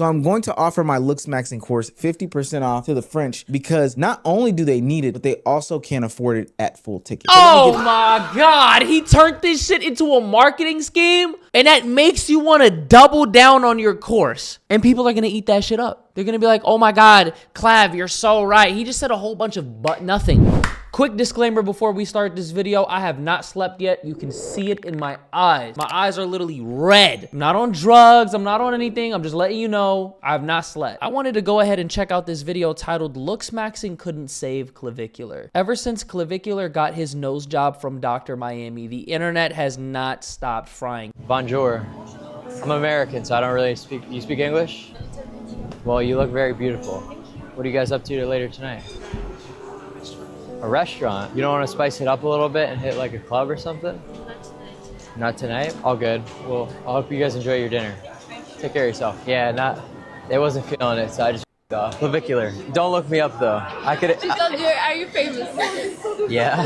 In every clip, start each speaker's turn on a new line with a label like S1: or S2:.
S1: So I'm going to offer my Looks Maxing course 50% off to the French because not only do they need it, but they also can't afford it at full ticket. So
S2: oh my God, he turned this shit into a marketing scheme, and that makes you want to double down on your course. And people are going to eat that shit up. They're going to be like, oh my God, Clav, you're so right. He just said a whole bunch of nothing. Quick disclaimer before we start this video, I have not slept yet. You can see it in my eyes. My eyes are literally red. I'm not on drugs. I'm not on anything. I'm just letting you know I have not slept. I wanted to go ahead and check out this video titled Looks Maxing Couldn't Save Clavicular. Ever since Clavicular got his nose job from Dr. Miami, the internet has not stopped frying.
S3: Bonjour. I'm American, so I don't really speak. You speak English? Well, you look very beautiful. What are you guys up to later tonight? A restaurant. You don't want to spice it up a little bit and hit like a club or something? Not tonight. Not tonight? All good. Well, I hope you guys enjoy your dinner. Take care of yourself. Yeah, they wasn't feeling it, so I just off. Clavicular. Don't look me up though. I could.
S4: Are you famous?
S3: Yeah.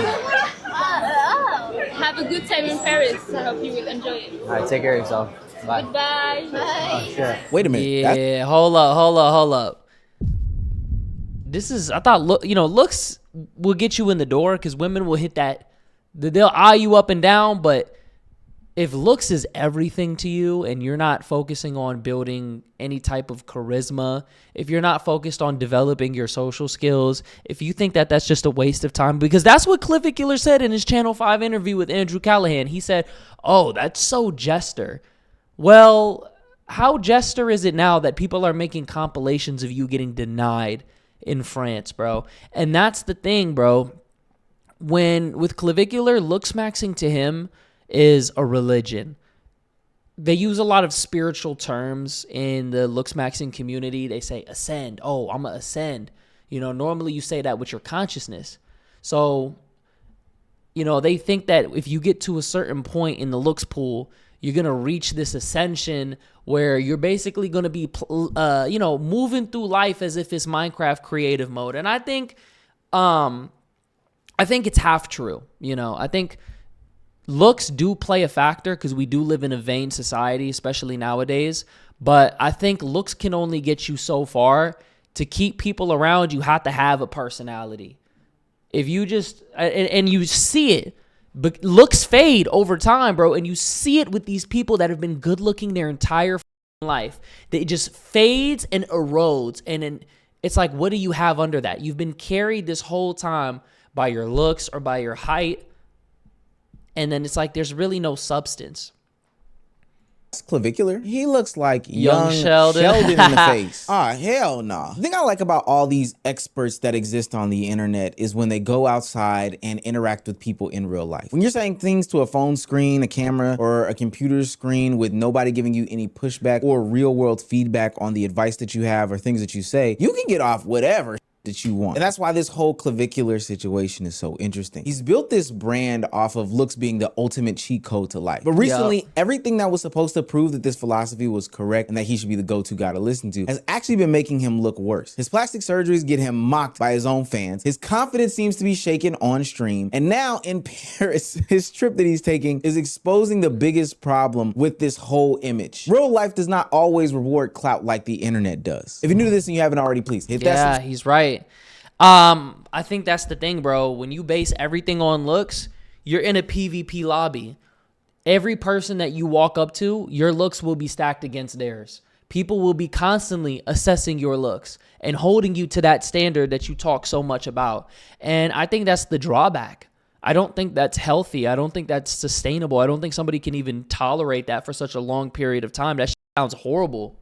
S4: Have a good time in Paris. I hope you will enjoy it.
S3: All right, take care of yourself. Bye.
S4: Goodbye. Bye.
S3: Oh, sure.
S1: Wait a minute.
S2: Yeah, hold up. This is, I thought, looks will get you in the door because women will hit that. They'll eye you up and down, but if looks is everything to you and you're not focusing on building any type of charisma, if you're not focused on developing your social skills, if you think that that's just a waste of time, because that's what Clavicular said in his Channel 5 interview with Andrew Callahan. He said, oh, that's so jester. Well, how jester is it now that people are making compilations of you getting denied in France, bro? And that's the thing, bro. With Clavicular, looks maxing to him is a religion. They use a lot of spiritual terms in the looks maxing community. They say ascend. Oh, I'm gonna ascend. Normally you say that with your consciousness. So, they think that if you get to a certain point in the looks pool, you're going to reach this ascension where you're basically going to be, moving through life as if it's Minecraft creative mode. And I think it's half true. I think looks do play a factor because we do live in a vain society, especially nowadays. But I think looks can only get you so far. To keep people around, you have to have a personality. If you just, and you see it, but looks fade over time, bro. And you see it with these people that have been good looking their entire life. It just fades and erodes. And then it's like, what do you have under that? You've been carried this whole time by your looks or by your height. And then it's like, there's really no substance.
S1: Clavicular, he looks like young
S2: Sheldon
S1: in the face. Hell no. The thing I like about all these experts that exist on the internet is when they go outside and interact with people in real life. When you're saying things to a phone screen, a camera, or a computer screen with nobody giving you any pushback or real world feedback on the advice that you have or things that you say, you can get off whatever that you want. And that's why this whole Clavicular situation is so interesting. He's built this brand off of looks being the ultimate cheat code to life. But recently, everything that was supposed to prove that this philosophy was correct and that he should be the go-to guy to listen to has actually been making him look worse. His plastic surgeries get him mocked by his own fans. His confidence seems to be shaken on stream. And now in Paris, his trip that he's taking is exposing the biggest problem with this whole image. Real life does not always reward clout like the internet does. If you're new to this and you haven't already, please hit that.
S2: Yeah, he's right. I think that's the thing, bro. When you base everything on looks, you're in a PvP lobby. Every person that you walk up to, your looks will be stacked against theirs. People will be constantly assessing your looks and holding you to that standard that you talk so much about. And I think that's the drawback. I don't think that's healthy. I don't think that's sustainable. I don't think somebody can even tolerate that for such a long period of time. That sounds horrible.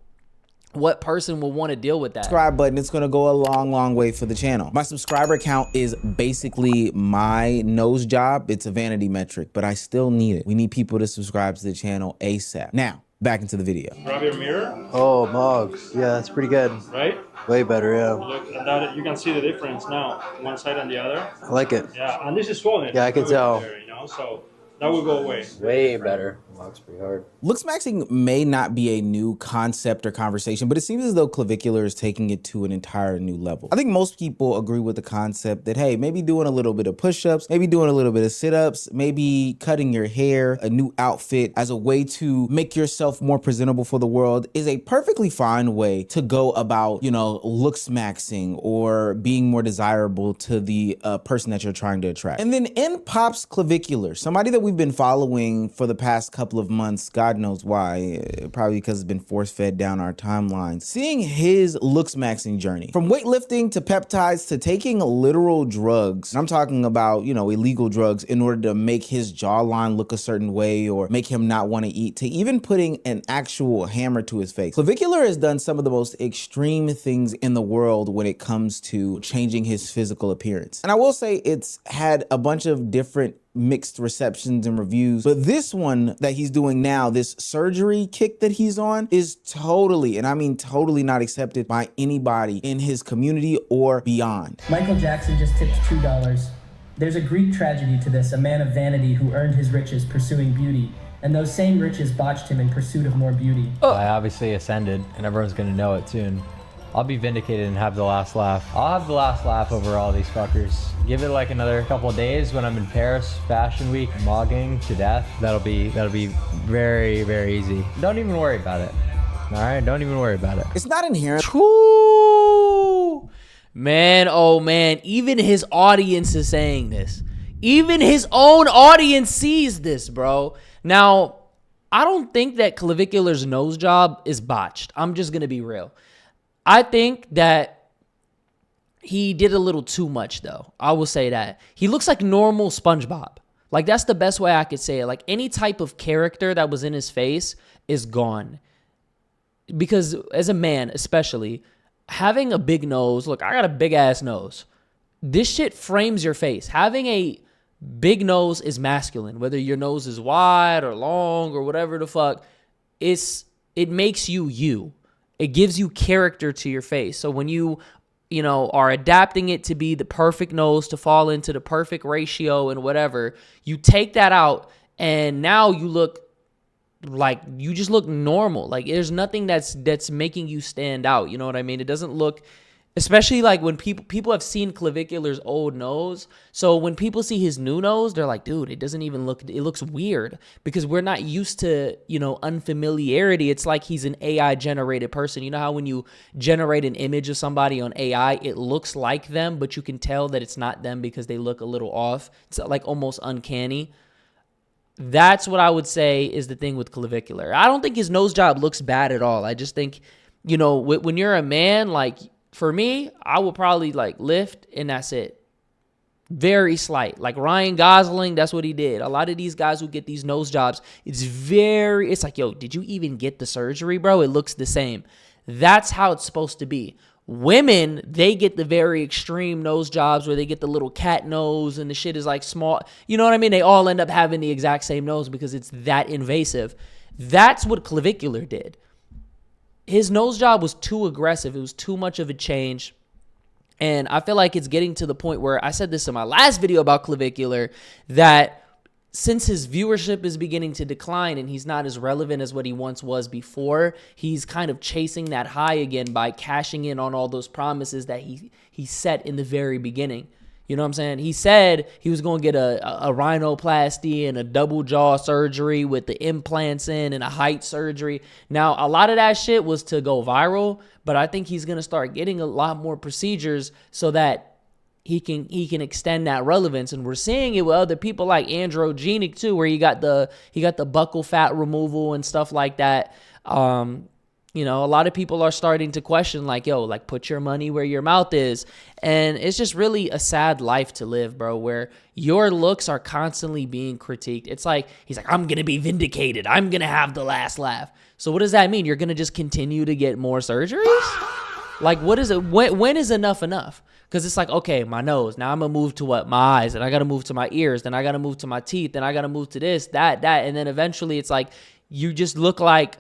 S2: What person will want to deal with that?
S1: Subscribe button. It's going to go a long way for the channel. My subscriber count is basically my nose job. It's a vanity metric, but I still need it. We need people to subscribe to the channel ASAP. Now, back into the video.
S5: Grab your mirror.
S6: Oh, Mogs. Yeah, that's pretty good.
S5: Right?
S6: Way better, yeah.
S5: Look at that. You can see the difference now, one side and the other.
S6: I like it.
S5: Yeah, and this is swollen.
S6: Yeah, I can tell.
S5: So that will go away.
S3: Way better.
S6: Looks pretty hard.
S1: Looks maxing may not be a new concept or conversation, but it seems as though Clavicular is taking it to an entire new level. I think most people agree with the concept that, hey, maybe doing a little bit of push-ups, maybe doing a little bit of sit-ups, maybe cutting your hair, a new outfit as a way to make yourself more presentable for the world is a perfectly fine way to go about, looks maxing or being more desirable to the person that you're trying to attract. And then in pops Clavicular, somebody that we've been following for the past couple of months, God knows why, probably because it's been force-fed down our timeline, seeing his looks maxing journey. From weightlifting to peptides to taking literal drugs, and I'm talking about, illegal drugs in order to make his jawline look a certain way or make him not want to eat, to even putting an actual hammer to his face. Clavicular has done some of the most extreme things in the world when it comes to changing his physical appearance. And I will say it's had a bunch of different mixed receptions and reviews, but this one that he's doing now, this surgery kick that he's on, is totally, and I mean totally, not accepted by anybody in his community or beyond.
S7: Michael Jackson just tipped $2. There's a Greek tragedy to this, a man of vanity who earned his riches pursuing beauty, and those same riches botched him in pursuit of more beauty.
S3: I obviously ascended, and everyone's gonna know it soon. I'll be vindicated and have the last laugh. I'll have the last laugh over all these fuckers. Give it like another couple of days when I'm in Paris Fashion Week, mogging to death. That'll be very, very easy. Don't even worry about it. All right, don't even worry about it.
S1: It's not inherent.
S2: Woo! Man, oh man, even his audience is saying this. Even his own audience sees this, bro. Now, I don't think that Clavicular's nose job is botched. I'm just gonna be real. I think that he did a little too much, though. I will say that. He looks like normal SpongeBob. Like, that's the best way I could say it. Like, any type of character that was in his face is gone. Because as a man, especially, having a big nose, look, I got a big-ass nose. This shit frames your face. Having a big nose is masculine. Whether your nose is wide or long or whatever the fuck, it makes you you. It gives you character to your face. So when you are adapting it to be the perfect nose, to fall into the perfect ratio and whatever, you take that out and now you look like, you just look normal. Like, there's nothing that's making you stand out. You know what I mean? It doesn't look, especially like when people have seen Clavicular's old nose. So when people see his new nose, they're like, dude, it doesn't even look, it looks weird because we're not used to, unfamiliarity. It's like he's an AI generated person. You know how when you generate an image of somebody on AI, it looks like them, but you can tell that it's not them because they look a little off. It's like almost uncanny. That's what I would say is the thing with Clavicular. I don't think his nose job looks bad at all. I just think, when you're a man, like, for me, I would probably like lift and that's it. Very slight. Like Ryan Gosling, that's what he did. A lot of these guys who get these nose jobs, it's like, yo, did you even get the surgery, bro? It looks the same. That's how it's supposed to be. Women, they get the very extreme nose jobs where they get the little cat nose and the shit is like small. You know what I mean? They all end up having the exact same nose because it's that invasive. That's what Clavicular did. His nose job was too aggressive. It was too much of a change. And I feel like it's getting to the point where I said this in my last video about Clavicular, that since his viewership is beginning to decline and he's not as relevant as what he once was before, he's kind of chasing that high again by cashing in on all those promises that he set in the very beginning. You know what I'm saying? He said he was going to get a rhinoplasty and a double jaw surgery with the implants in and a height surgery. Now, a lot of that shit was to go viral, but I think he's going to start getting a lot more procedures so that he can extend that relevance. And we're seeing it with other people like Androgenic too, where he got the buccal fat removal and stuff like that. A lot of people are starting to question like, yo, like put your money where your mouth is. And it's just really a sad life to live, bro, where your looks are constantly being critiqued. It's like, he's like, I'm going to be vindicated. I'm going to have the last laugh. So what does that mean? You're going to just continue to get more surgeries? Like, what is it? When is enough enough? Because it's like, okay, my nose. Now I'm going to move to what? My eyes. And I got to move to my ears. Then I got to move to my teeth. Then I got to move to this, that. And then eventually it's like, you just look like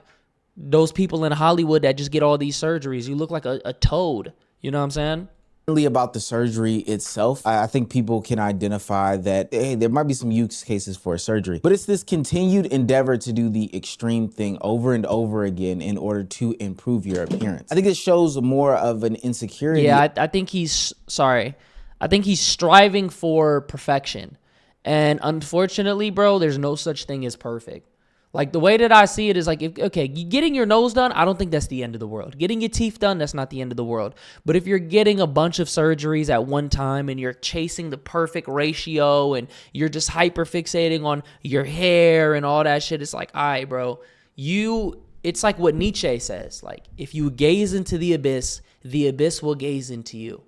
S2: those people in Hollywood that just get all these surgeries. You look like a toad. You know what I'm saying?
S1: About the surgery itself, I think people can identify that, hey, there might be some use cases for a surgery, but it's this continued endeavor to do the extreme thing over and over again in order to improve your appearance. I think it shows more of an insecurity.
S2: Yeah, I think he's sorry. I think he's striving for perfection. And unfortunately, bro, there's no such thing as perfect. Like, the way that I see it is like, okay, getting your nose done, I don't think that's the end of the world. Getting your teeth done, that's not the end of the world. But if you're getting a bunch of surgeries at one time and you're chasing the perfect ratio and you're just hyper fixating on your hair and all that shit, it's like, all right, bro, it's like what Nietzsche says. Like, if you gaze into the abyss will gaze into you.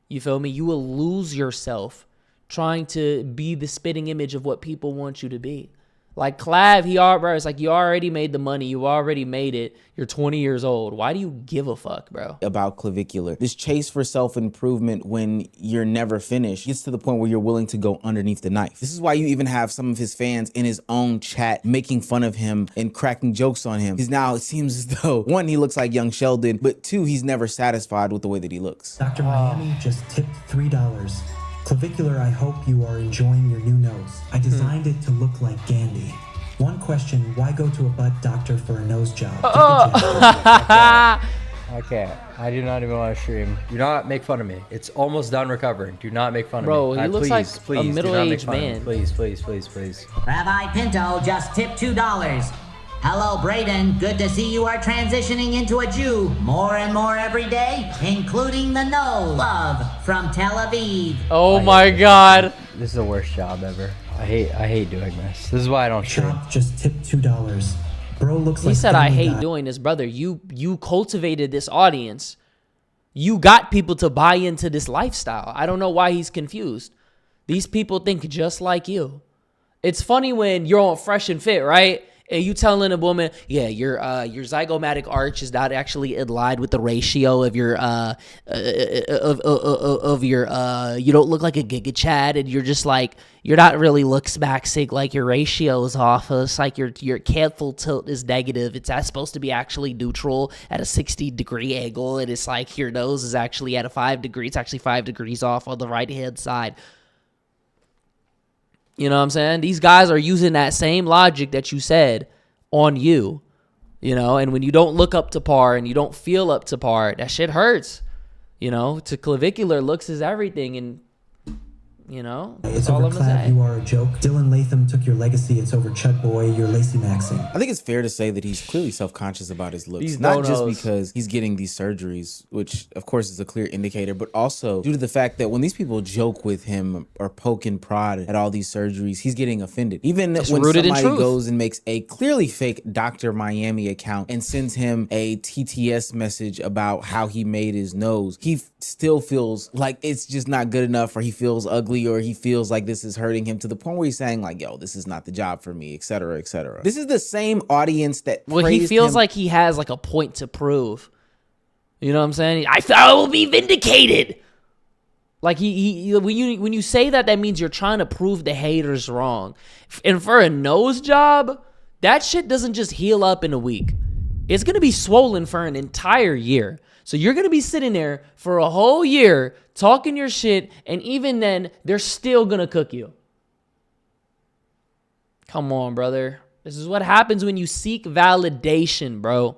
S2: You feel me? You will lose yourself trying to be the spitting image of what people want you to be. Like Clav, bro, it's like, you already made the money. You already made it. You're 20 years old. Why do you give a fuck, bro?
S1: About Clavicular. This chase for self-improvement when you're never finished gets to the point where you're willing to go underneath the knife. This is why you even have some of his fans in his own chat making fun of him and cracking jokes on him. Because now it seems as though, one, he looks like young Sheldon, but two, he's never satisfied with the way that he looks.
S7: Dr. Miami just tipped $3. Clavicular, I hope you are enjoying your new nose. I designed it to look like Gandhi. One question, why go to a butt doctor for a nose job?
S3: Okay, I do not even want to stream. Do not make fun of me. It's almost done recovering. Do not make fun of me.
S2: Bro, he looks like
S3: please,
S2: a middle-aged man.
S3: Please, please, please, please.
S8: Rabbi Pinto just tipped $2. Hello, Braden. Good to see you are transitioning into a Jew more and more every day, including the nose. Love from Tel Aviv.
S2: Oh my God.
S3: This is the worst job ever. I hate doing this. This is why I don't stream.
S7: Shop just tipped $2. Bro looks like
S2: He said, I
S7: Family
S2: hate
S7: Guy.
S2: doing this, brother. You cultivated this audience. You got people to buy into this lifestyle. I don't know why he's confused. These people think just like you. It's funny when you're on Fresh and Fit, right? And you telling a woman, yeah, your zygomatic arch is not actually in line with the ratio of your you don't look like a Giga Chad, and you're just like, you're not really looks maxing, like your ratio is off. It's like your canthal tilt is negative. It's supposed to be actually neutral at a 60-degree angle, and it's like your nose is actually at a 5 degree. It's actually 5 degrees off on the right hand side. You know what I'm saying? These guys are using that same logic that you said on you, you know, and when you don't look up to par and you don't feel up to par, that shit hurts, you know. To Clavicular, looks is everything, and you know, that's
S7: It's
S2: all
S7: over
S2: I'm gonna
S7: Clav,
S2: say.
S7: you are a joke. Dylan Latham took your legacy. It's over Chud Boy, you're lacy maxing.
S1: I think it's fair to say that he's clearly self-conscious about his looks.
S2: These
S1: Not just
S2: donos.
S1: because he's getting these surgeries, which of course is a clear indicator, but also due to the fact that when these people joke with him or poke and prod at all these surgeries, he's getting offended. Even
S2: It's
S1: when
S2: rooted in
S1: somebody
S2: truth.
S1: goes and makes a clearly fake Dr. Miami account and sends him a TTS message about how he made his nose, he still feels like it's just not good enough, or he feels ugly, or he feels like this is hurting him, to the point where he's saying like, yo, this is not the job for me, etc., etc. This is the same audience that
S2: Well, he
S1: praised
S2: feels
S1: him.
S2: like he has like a point to prove. You know what I'm saying? I will be vindicated. Like when you say that, that means you're trying to prove the haters wrong. And for a nose job, that shit doesn't just heal up in a week. It's gonna be swollen for an entire year. So you're gonna be sitting there for a whole year talking your shit, and even then, they're still gonna cook you. Come on, brother. This is what happens when you seek validation, bro.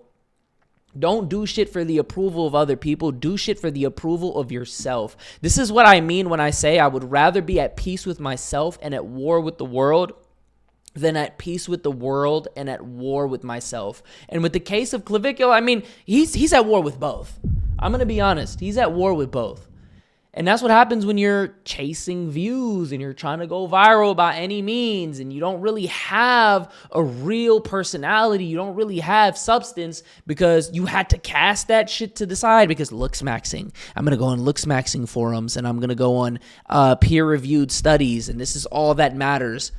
S2: Don't do shit for the approval of other people. Do shit for the approval of yourself. This is what I mean when I say I would rather be at peace with myself and at war with the world than at peace with the world and at war with myself. And with the case of Clavicular, I mean, he's at war with both. I'm going to be honest. He's at war with both. And that's what happens when you're chasing views and you're trying to go viral by any means, and you don't really have a real personality. You don't really have substance because you had to cast that shit to the side because looks maxing. I'm going to go on looks maxing forums, and I'm going to go on peer-reviewed studies, and this is all that matters.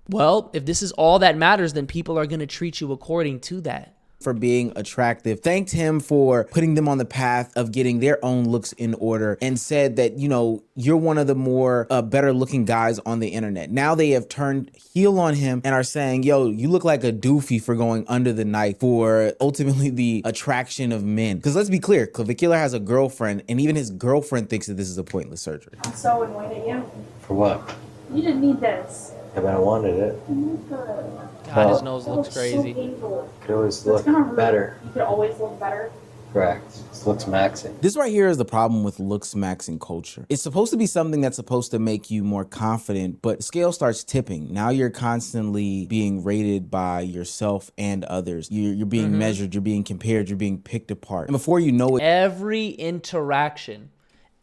S2: Well, if this is all that matters, then people are going to treat you according to that.
S1: for being attractive, thanked him for putting them on the path of getting their own looks in order, and said that, you know, you're one of the more better looking guys on the internet. Now they have turned heel on him and are saying, yo, you look like a doofy for going under the knife for ultimately the attraction of men. Because let's be clear, Clavicular has a girlfriend, and even his girlfriend thinks that this is a pointless surgery.
S9: I'm so annoyed at you.
S6: For what?
S9: You didn't need this.
S6: Yeah, but I wanted it.
S9: Oh my God.
S2: God, his nose
S9: That
S2: looks
S9: looks
S2: crazy.
S9: so painful.
S6: Could always
S9: That's
S6: look
S9: gonna hurt.
S6: better.
S9: You could always look better.
S6: Correct. This looks maxing.
S1: This right here is the problem with looks maxing culture. It's supposed to be something that's supposed to make you more confident, but the scale starts tipping. Now you're constantly being rated by yourself and others. You're being measured, you're being compared, you're being picked apart. And before you know it,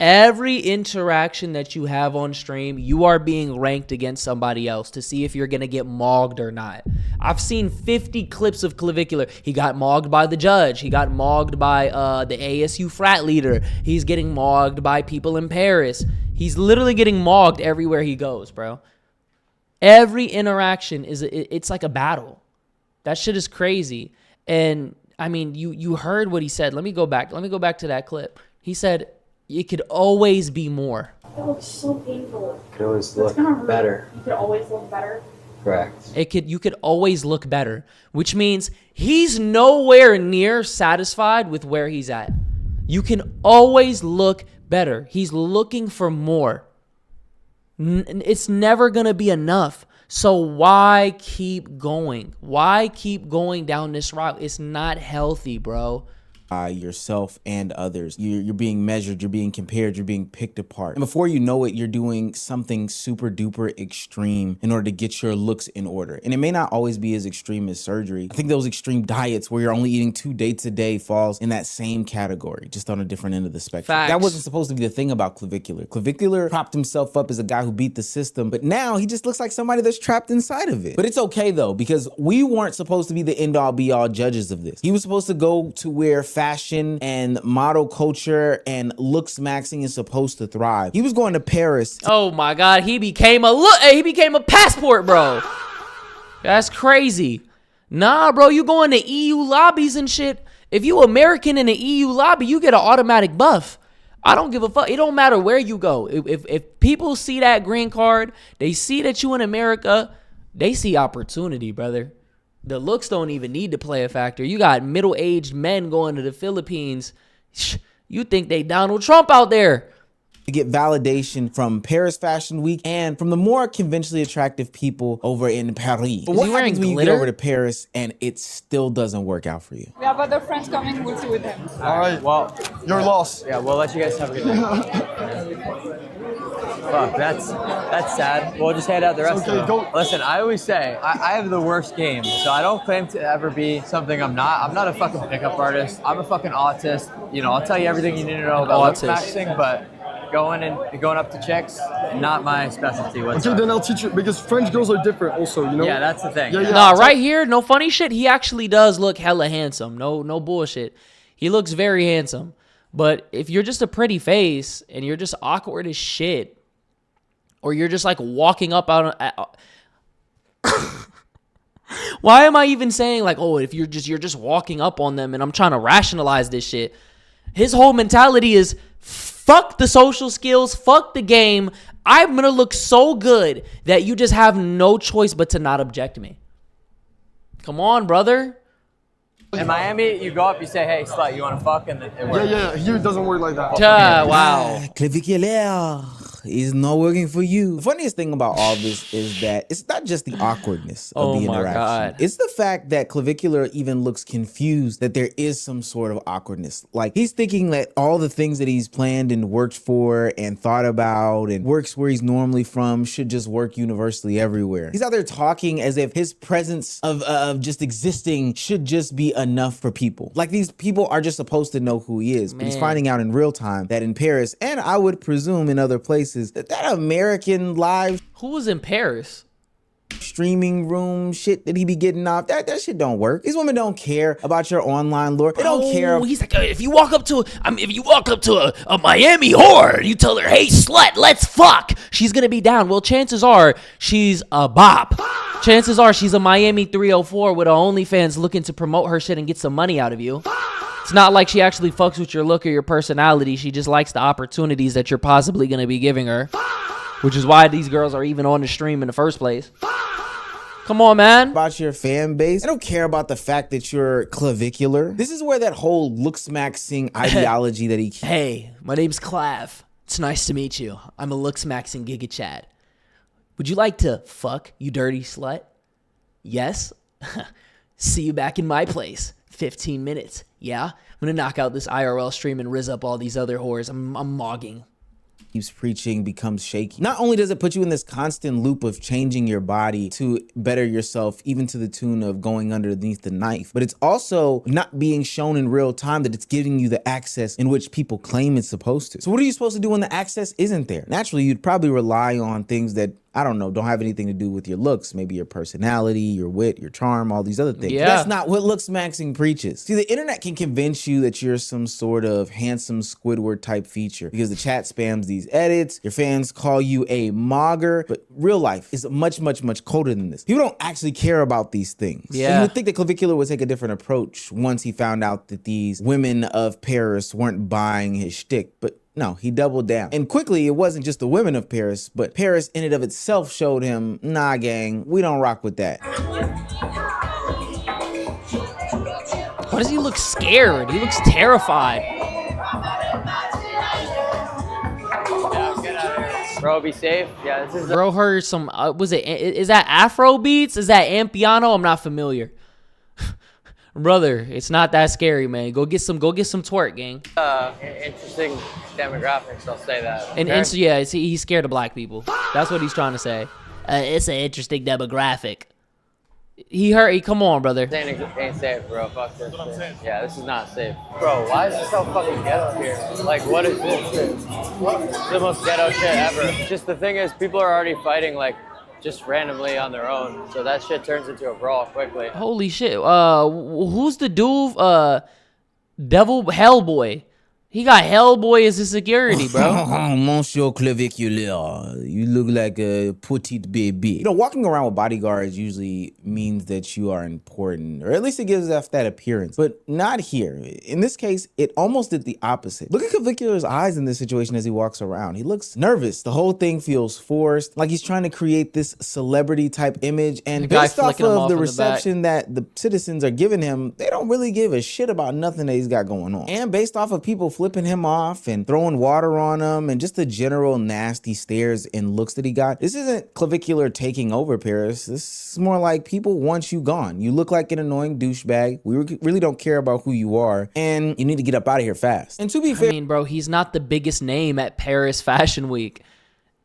S2: Every interaction that you have on stream, you are being ranked against somebody else to see if you're going to get mogged or not. I've seen 50 clips of Clavicular. He got mogged by the judge. He got mogged by the ASU frat leader. He's getting mogged by people in Paris. He's literally getting mogged everywhere he goes, bro. Every interaction it's like a battle. That shit is crazy. And I mean, you heard what he said. Let me go back to that clip. He said, it could always be more.
S9: That looks so painful.
S6: Could always
S9: That's
S6: look
S9: gonna hurt.
S6: better.
S9: You could always look better.
S6: Correct.
S2: You could always look better, which means he's nowhere near satisfied with where he's at. You can always look better. He's looking for more. It's never going to be enough. So why keep going? Why keep going down this route? It's not healthy, bro.
S1: Yourself and others. You're being measured, you're being compared, you're being picked apart. And before you know it, you're doing something super duper extreme in order to get your looks in order. And it may not always be as extreme as surgery. I think those extreme diets where you're only eating 2 dates a day falls in that same category, just on a different end of the spectrum.
S2: Facts.
S1: That wasn't supposed to be the thing about Clavicular. Clavicular propped himself up as a guy who beat the system, but now he just looks like somebody that's trapped inside of it. But it's okay though, because we weren't supposed to be the end all be all judges of this. He was supposed to go to where fashion and model culture and looks maxing is supposed to thrive. He was going to Paris.
S2: Oh my God, he became a passport, bro. That's crazy. Nah, bro, you going to EU lobbies and shit. If you American in the EU lobby, you get an automatic buff. I don't give a fuck. It don't matter where you go. If people see that green card, they see that you in America, they see opportunity, brother. The looks don't even need to play a factor. You got middle-aged men going to the Philippines. You think they Donald Trump out there.
S1: To get validation from Paris Fashion Week and from the more conventionally attractive people over in Paris. But what happens when you get over to Paris and it still doesn't work out for you?
S4: We have other friends coming. We'll see with them.
S3: All right. Well,
S5: Your loss.
S3: yeah, we'll let you guys have a good day. Fuck, that's sad. We'll just hand out the rest of them. Listen, I always say, I have the worst game, so I don't claim to ever be something I'm not. I'm not a fucking pickup artist. I'm a fucking autist. You know, I'll tell you everything you need to know about lip maxing, but going up to chicks, not my specialty whatsoever.
S5: Okay, then I'll teach you, because French girls are different also, you know?
S3: Yeah, that's the thing.
S5: Yeah, yeah.
S2: Nah, right here, no funny shit. He actually does look hella handsome. No bullshit. He looks very handsome. But if you're just a pretty face and you're just awkward as shit, or you're just like walking up out why am I even saying like, oh, if you're just walking up on them, and I'm trying to rationalize this shit. His whole mentality is fuck the social skills, fuck the game. I'm gonna look so good that you just have no choice but to not object me. Come on, brother.
S3: In Miami, you go up, you say, hey, slut, you want to fuck? And it works.
S5: Yeah, here it doesn't work like that.
S2: Wow.
S1: Clavicular is not working for you. The funniest thing about all this is that it's not just the awkwardness of the interaction.
S2: God.
S1: It's the fact that Clavicular even looks confused that there is some sort of awkwardness. Like he's thinking that all the things that he's planned and worked for and thought about and works where he's normally from should just work universally everywhere. He's out there talking as if his presence of just existing should just be enough for people. Like these people are just supposed to know who he is. But he's finding out in real time that in Paris, and I would presume in other places, that American live
S2: Who was in Paris?
S1: streaming room shit that he be getting off. That shit don't work. These women don't care about your online lure. They don't care.
S2: He's like, if you walk up to a Miami whore, you tell her, hey slut, let's fuck. She's gonna be down. Well, chances are she's a bop. Chances are she's a Miami 304 with her OnlyFans looking to promote her shit and get some money out of you. It's not like she actually fucks with your look or your personality. She just likes the opportunities that you're possibly going to be giving her, which is why these girls are even on the stream in the first place. Come on, man.
S1: About your fan base. They don't care about the fact that you're clavicular. This is where that whole looks-maxing ideology that he...
S2: Hey, my name's Clav. It's nice to meet you. I'm a looks-maxing giga chat. Would you like to fuck, you dirty slut? Yes? See you back in my place. 15 minutes. Yeah? I'm gonna knock out this IRL stream and rizz up all these other whores. I'm mogging.
S1: Keeps preaching, becomes shaky. Not only does it put you in this constant loop of changing your body to better yourself, even to the tune of going underneath the knife, but it's also not being shown in real time that it's giving you the access in which people claim it's supposed to. So what are you supposed to do when the access isn't there? Naturally, you'd probably rely on things that, I don't know, don't have anything to do with your looks, maybe your personality, your wit, your charm, all these other things.
S2: Yeah.
S1: That's not what looks maxing preaches. See, the internet can convince you that you're some sort of handsome Squidward type feature because the chat spams these edits, your fans call you a mogger, but real life is much, much, much colder than this. People don't actually care about these things.
S2: Yeah.
S1: And you would think that Clavicular would take a different approach once he found out that these women of Paris weren't buying his shtick, but no, he doubled down. And quickly, it wasn't just the women of Paris, but Paris in and of itself showed him, nah, gang, we don't rock with that.
S2: Why does he look scared? He looks terrified.
S3: Yeah, get out of here. Bro, be safe. Yeah, this is...
S2: Bro heard some, is that Afro beats? Is that Ampiano? I'm not familiar. Brother, it's not that scary, man. Go get some twerk, gang.
S3: Interesting demographics, I'll say that.
S2: And yeah, he's scared of black people. That's what he's trying to say. It's an interesting demographic. Come on, brother.
S3: Ain't safe, bro. Fuck this shit. Yeah, this is not safe. Bro, why is this so fucking ghetto here? Like, what is this shit? It's the most ghetto shit ever. Just the thing is, people are already fighting, like, just randomly on their own. So that shit turns into a brawl quickly.
S2: Holy shit. Who's the dude? Devil Hellboy. He got Hellboy as his security, bro.
S1: Monsieur Clavicular, you look like a petite baby. You know, walking around with bodyguards usually means that you are important, or at least it gives off that appearance, but not here. In this case, it almost did the opposite. Look at Clavicular's eyes in this situation as he walks around. He looks nervous. The whole thing feels forced, like he's trying to create this celebrity type image, and based off of the reception that the citizens are giving him, they don't really give a shit about nothing that he's got going on. And based off of people flipping him off and throwing water on him and just the general nasty stares and looks that he got, this isn't Clavicular taking over Paris. This is more like people want you gone. You look like an annoying douchebag. We really don't care about who you are, and you need to get up out of here fast. And to be fair,
S2: I mean, bro, he's not the biggest name at Paris Fashion Week.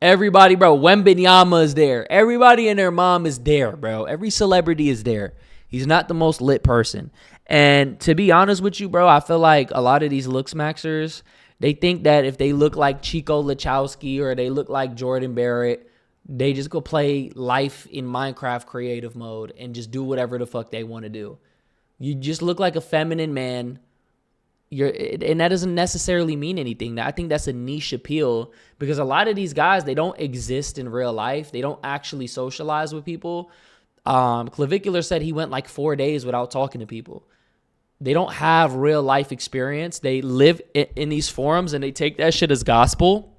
S2: Everybody, bro, Wembenyama is there. Everybody and their mom is there, bro. Every celebrity is there. He's not the most lit person. And to be honest with you, bro, I feel like a lot of these looks maxers, they think that if they look like Chico Lachowski or they look like Jordan Barrett, they just go play life in Minecraft creative mode and just do whatever the fuck they want to do. You just look like a feminine man. And that doesn't necessarily mean anything. I think that's a niche appeal because a lot of these guys, they don't exist in real life. They don't actually socialize with people. Clavicular said he went like 4 days without talking to people. They don't have real life experience. They live in these forums and they take that shit as gospel.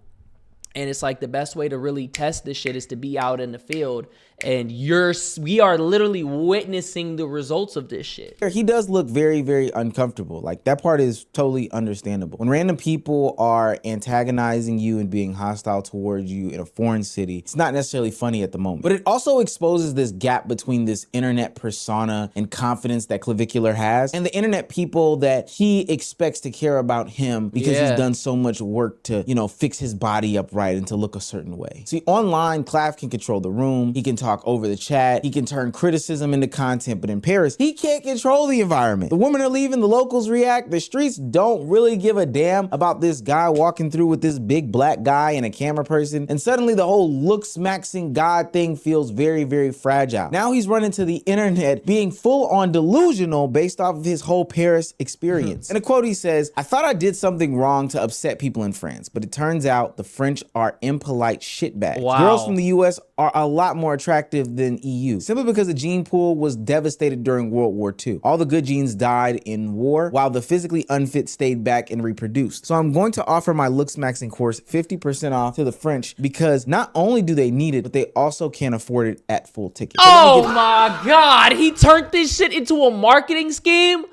S2: And it's like the best way to really test this shit is to be out in the field. And we are literally witnessing the results of this shit.
S1: He does look very, very uncomfortable. Like, that part is totally understandable. When random people are antagonizing you and being hostile towards you in a foreign city, it's not necessarily funny at the moment. But it also exposes this gap between this internet persona and confidence that Clavicular has and the internet people that he expects to care about him because he's done so much work to, you know, fix his body up right and to look a certain way. See, online, Clav can control the room, he can talk over the chat, he can turn criticism into content, but in Paris, he can't control the environment. The women are leaving, the locals react, the streets don't really give a damn about this guy walking through with this big black guy and a camera person, and suddenly the whole looks maxing God thing feels very, very fragile. Now he's running to the internet being full on delusional based off of his whole Paris experience. In a quote, he says, "I thought I did something wrong to upset people in France, but it turns out the French are impolite shitbags.
S2: Wow.
S1: Girls from the US are a lot more attractive than EU, simply because the gene pool was devastated during World War II. All the good genes died in war, while the physically unfit stayed back and reproduced. So I'm going to offer my looks maxing course 50% off to the French because not only do they need it, but they also can't afford it at full ticket."
S2: Oh my God, he turned this shit into a marketing scheme?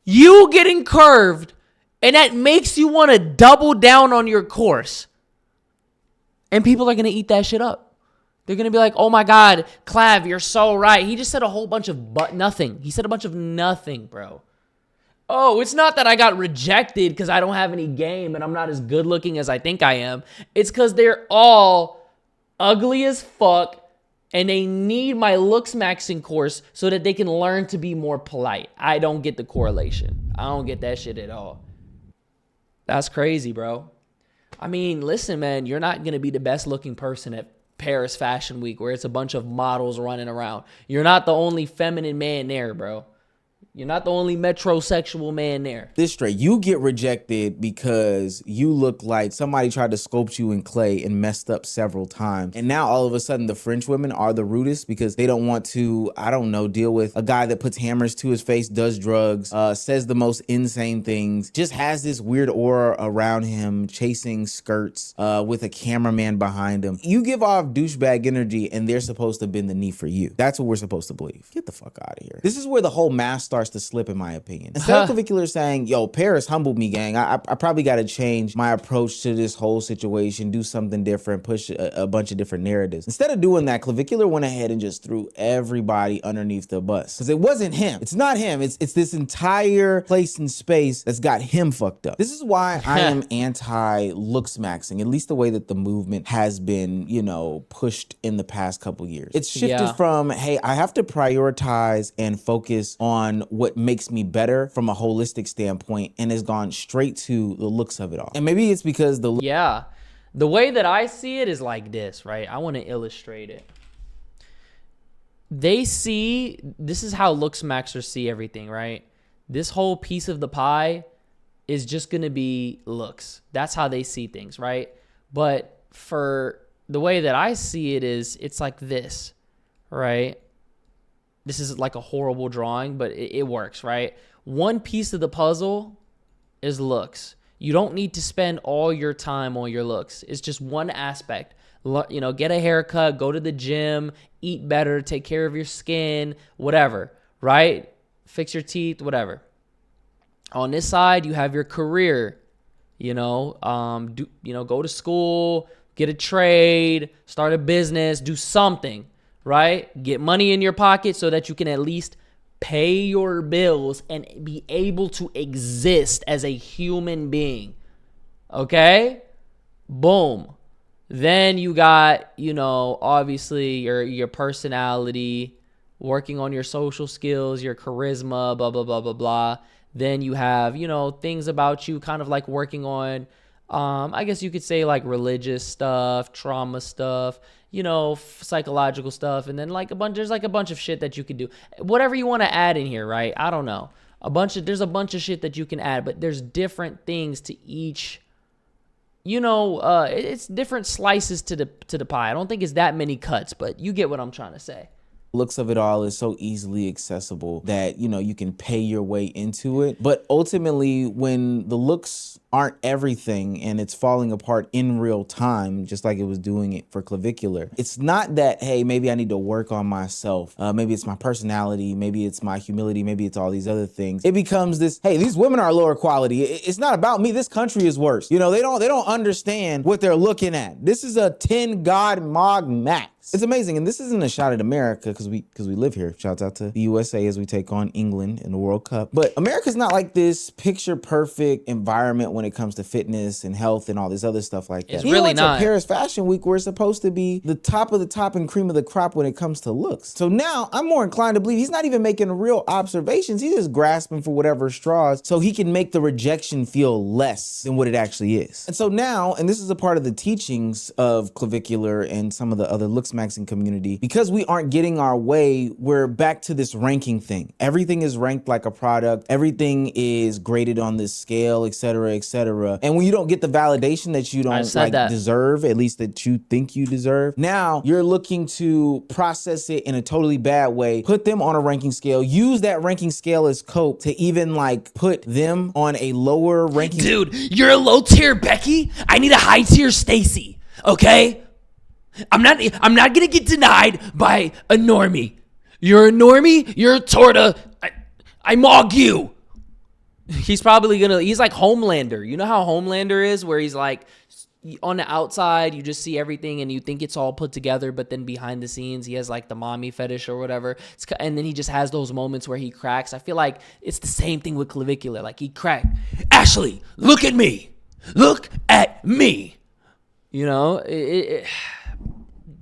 S2: You getting curved, and that makes you want to double down on your course. And people are going to eat that shit up. They're going to be like, oh my God, Clav, you're so right. He just said a whole bunch of nothing. He said a bunch of nothing, bro. Oh, it's not that I got rejected because I don't have any game and I'm not as good looking as I think I am. It's because they're all ugly as fuck and they need my looks maxing course so that they can learn to be more polite. I don't get the correlation. I don't get that shit at all. That's crazy, bro. I mean, listen, man, you're not going to be the best looking person at Paris Fashion Week where it's a bunch of models running around. You're not the only feminine man there, bro. You're not the only metrosexual man there.
S1: This straight, you get rejected because you look like somebody tried to sculpt you in clay and messed up several times. And now all of a sudden the French women are the rudest because they don't want to, I don't know, deal with a guy that puts hammers to his face, does drugs, says the most insane things, just has this weird aura around him, chasing skirts with a cameraman behind him. You give off douchebag energy and they're supposed to bend the knee for you. That's what we're supposed to believe. Get the fuck out of here. This is where the whole mask starts to slip, in my opinion. Instead of Clavicular saying, yo, Paris humbled me, gang, I probably got to change my approach to this whole situation, do something different, push a bunch of different narratives. Instead of doing that, Clavicular went ahead and just threw everybody underneath the bus. Because it wasn't him. It's not him. It's this entire place and space that's got him fucked up. This is why I am anti-looks maxing, at least the way that the movement has been, you know, pushed in the past couple years. It's shifted from, hey, I have to prioritize and focus on what makes me better from a holistic standpoint, and has gone straight to the looks of it all. And maybe it's because the
S2: way that I see it is like this, right? I want to illustrate it. They see, this is how looks maxers see everything, right? This whole piece of the pie is just going to be looks. That's how they see things, right? But for the way that I see it is, it's like this, right? This is like a horrible drawing, but it works, right? One piece of the puzzle is looks. You don't need to spend all your time on your looks. It's just one aspect. You know, get a haircut, go to the gym, eat better, take care of your skin, whatever, right? Fix your teeth, whatever. On this side, you have your career. You know, go to school, get a trade, start a business, do something. Right? Get money in your pocket so that you can at least pay your bills and be able to exist as a human being. Okay? Boom. Then you got, you know, obviously your personality, working on your social skills, your charisma, blah, blah, blah, blah, blah. Then you have, you know, things about you kind of like working on, I guess you could say like religious stuff, trauma stuff, you know, psychological stuff, and then there's a bunch of shit that you could do. Whatever you want to add in here, right? I don't know. There's a bunch of shit that you can add, but there's different things to each, you know, it's different slices to the pie. I don't think it's that many cuts, but you get what I'm trying to say.
S1: Looks of it all is so easily accessible that, you know, you can pay your way into it. But ultimately, when the looks aren't everything and it's falling apart in real time, just like it was doing it for Clavicular, it's not that, hey, maybe I need to work on myself. Maybe it's my personality. Maybe it's my humility. Maybe it's all these other things. It becomes this, hey, these women are lower quality. It's not about me. This country is worse. You know, they don't understand what they're looking at. This is a 10 God Mog Max. It's amazing, and this isn't a shot at America because we live here. Shouts out to the USA as we take on England in the World Cup. But America's not like this picture perfect environment when it comes to fitness and health and all this other stuff like that.
S2: It's really not.
S1: Paris Fashion Week, where it's supposed to be the top of the top and cream of the crop when it comes to looks. So now I'm more inclined to believe he's not even making real observations. He's just grasping for whatever straws so he can make the rejection feel less than what it actually is. And so now, and this is a part of the teachings of Clavicular and some of the other looks maxing community, because we aren't getting our way, we're back to this ranking thing. Everything is ranked like a product. Everything is graded on this scale, et cetera, et cetera. And when you don't get the validation that you don't deserve, at least that you think you deserve, now you're looking to process it in a totally bad way, put them on a ranking scale, use that ranking scale as cope to even like put them on a lower ranking.
S2: Dude, you're a low tier Becky. I need a high tier Stacy. Okay? I'm not gonna get denied by a normie. You're a normie, you're a torta. I mog you. He's probably gonna, he's like Homelander. You know how Homelander is, where he's like, on the outside, you just see everything and you think it's all put together, but then behind the scenes, he has like the mommy fetish or whatever. And then he just has those moments where he cracks. I feel like it's the same thing with Clavicular. Like he cracked. Ashley, look at me. Look at me. You know,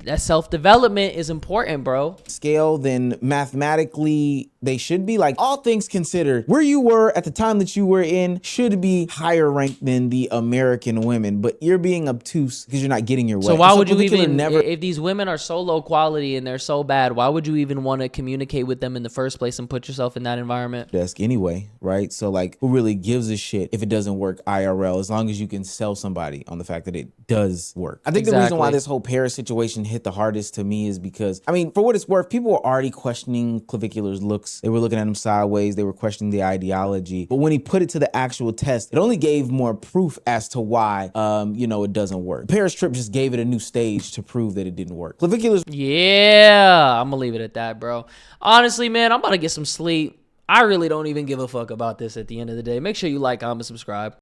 S2: that self-development is important, bro.
S1: Scale, then mathematically they should be, like, all things considered, where you were at the time that you were in should be higher ranked than the American women, but you're being obtuse because you're not getting your way.
S2: So why would you even, if these women are so low quality and they're so bad, why would you even want to communicate with them in the first place and put yourself in that environment?
S1: Desk anyway, right? So like, who really gives a shit if it doesn't work IRL, as long as you can sell somebody on the fact that it does work. I think the reason why this whole Paris situation hit the hardest to me is because, I mean, for what it's worth, people were already questioning Clavicular's looks. They were looking at him sideways. They were questioning the ideology. But when he put it to the actual test, it only gave more proof as to why, you know, it doesn't work. The Paris trip just gave it a new stage to prove that it didn't work. Clavicular's...
S2: Yeah, I'm gonna leave it at that, bro. Honestly, man, I'm about to get some sleep. I really don't even give a fuck about this at the end of the day. Make sure you like, comment, subscribe.